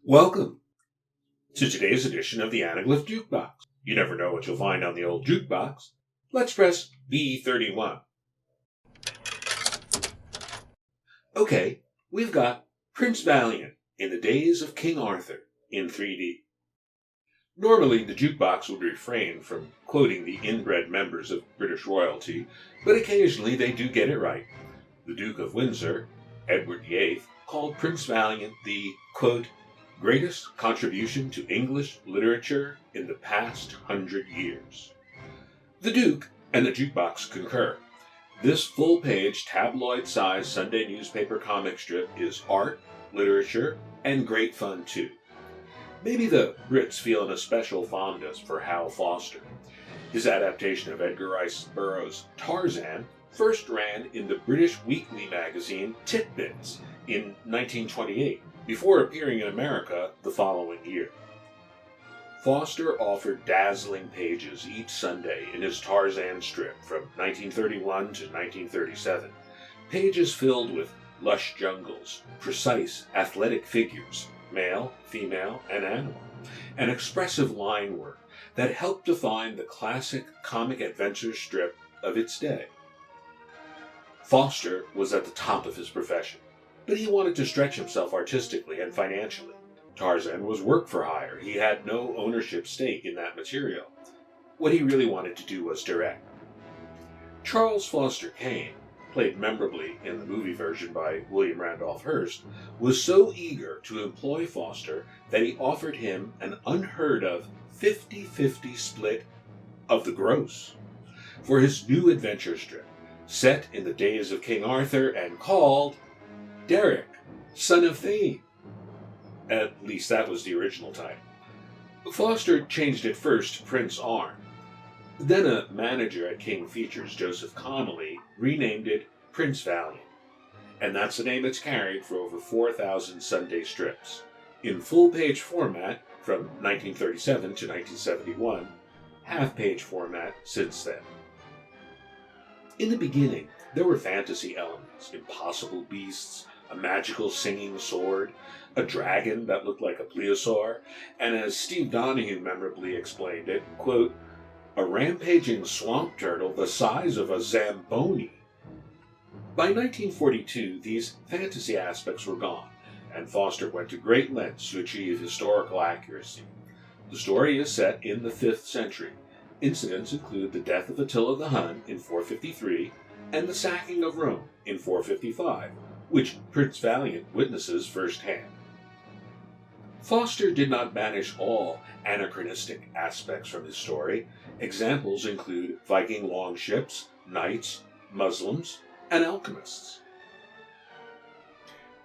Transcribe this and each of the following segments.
Welcome to today's edition of the Anaglyph Jukebox. You never know what you'll find on the old jukebox. Let's press B31. Okay, we've got Prince Valiant in the Days of King Arthur in 3D. Normally, the jukebox would refrain from quoting the inbred members of British royalty, but occasionally they do get it right. The Duke of Windsor, Edward VIII, called Prince Valiant the, quote, greatest contribution to English literature in the past 100 years. The Duke and the jukebox concur. This full-page, tabloid-sized Sunday newspaper comic strip is art, literature, and great fun too. Maybe the Brits feel an especial fondness for Hal Foster. His adaptation of Edgar Rice Burroughs' Tarzan first ran in the British weekly magazine Titbits in 1928, before appearing in America the following year. Foster offered dazzling pages each Sunday in his Tarzan strip from 1931 to 1937, pages filled with lush jungles, precise athletic figures, male, female, and animal, and expressive line work that helped define the classic comic adventure strip of its day. Foster was at the top of his profession, but he wanted to stretch himself artistically and financially. Tarzan was work for hire. He had no ownership stake in that material. What he really wanted to do was direct. Charles Foster Kane, played memorably in the movie version by William Randolph Hearst, was so eager to employ Foster that he offered him an unheard of 50-50 split of the gross for his new adventure strip, set in the days of King Arthur and called Derek, son of Thane. At least that was the original title. Foster changed it first to Prince Arn. Then a manager at King Features, Joseph Connelly, renamed it Prince Valiant. And that's the name it's carried for over 4,000 Sunday strips. In full-page format from 1937 to 1971, half-page format since then. In the beginning, there were fantasy elements, impossible beasts, a magical singing sword, a dragon that looked like a plesiosaur, and as Steve Donoghue memorably explained it, quote, a rampaging swamp turtle the size of a Zamboni. By 1942, these fantasy aspects were gone, and Foster went to great lengths to achieve historical accuracy. The story is set in the 5th century. Incidents include the death of Attila the Hun in 453 and the sacking of Rome in 455, which Prince Valiant witnesses firsthand. Foster did not banish all anachronistic aspects from his story. Examples include Viking longships, knights, Muslims, and alchemists.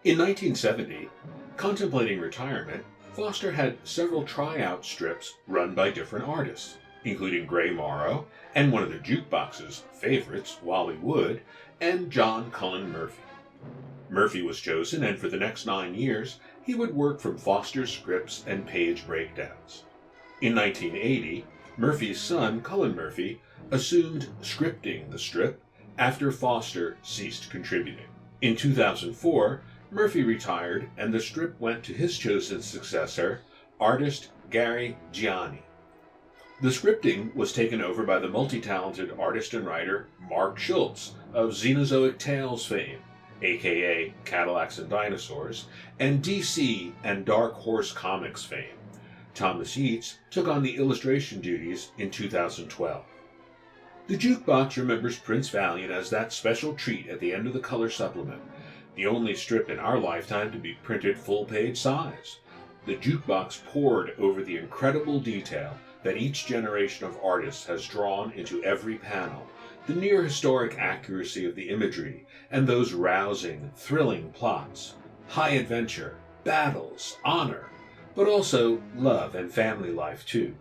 In 1970, contemplating retirement, Foster had several tryout strips run by different artists, including Gray Morrow and one of the jukebox's favorites, Wally Wood, and John Cullen Murphy. Murphy was chosen, and for the next 9 years, he would work from Foster's scripts and page breakdowns. In 1980, Murphy's son, Cullen Murphy, assumed scripting the strip after Foster ceased contributing. In 2004, Murphy retired, and the strip went to his chosen successor, artist Gary Gianni. The scripting was taken over by the multi-talented artist and writer Mark Schultz of Xenozoic Tales fame, aka Cadillacs and Dinosaurs, and DC and Dark Horse Comics fame. Thomas Yeats took on the illustration duties in 2012. The jukebox remembers Prince Valiant as that special treat at the end of the color supplement, the only strip in our lifetime to be printed full-page size. The jukebox pored over the incredible detail that each generation of artists has drawn into every panel, the near-historic accuracy of the imagery, and those rousing, thrilling plots, high adventure, battles, honor, but also love and family life too.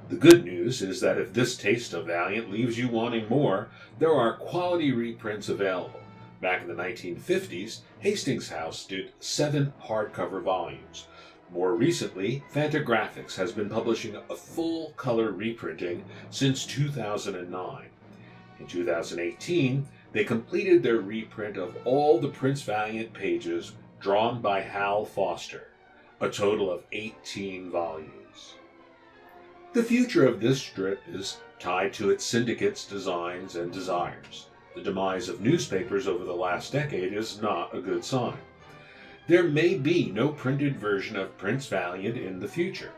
The good news is that if this taste of Valiant leaves you wanting more, there are quality reprints available. Back in the 1950s, Hastings House did 7 hardcover volumes. More recently, Fantagraphics has been publishing a full-color reprinting since 2009. In 2018, they completed their reprint of all the Prince Valiant pages drawn by Hal Foster, a total of 18 volumes. The future of this strip is tied to its syndicates, designs, and desires. The demise of newspapers over the last decade is not a good sign. There may be no printed version of Prince Valiant in the future,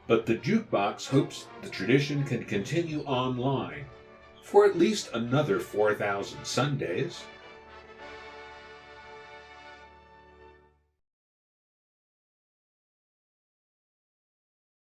but the Jukebox hopes the tradition can continue online for at least another 4,000 Sundays,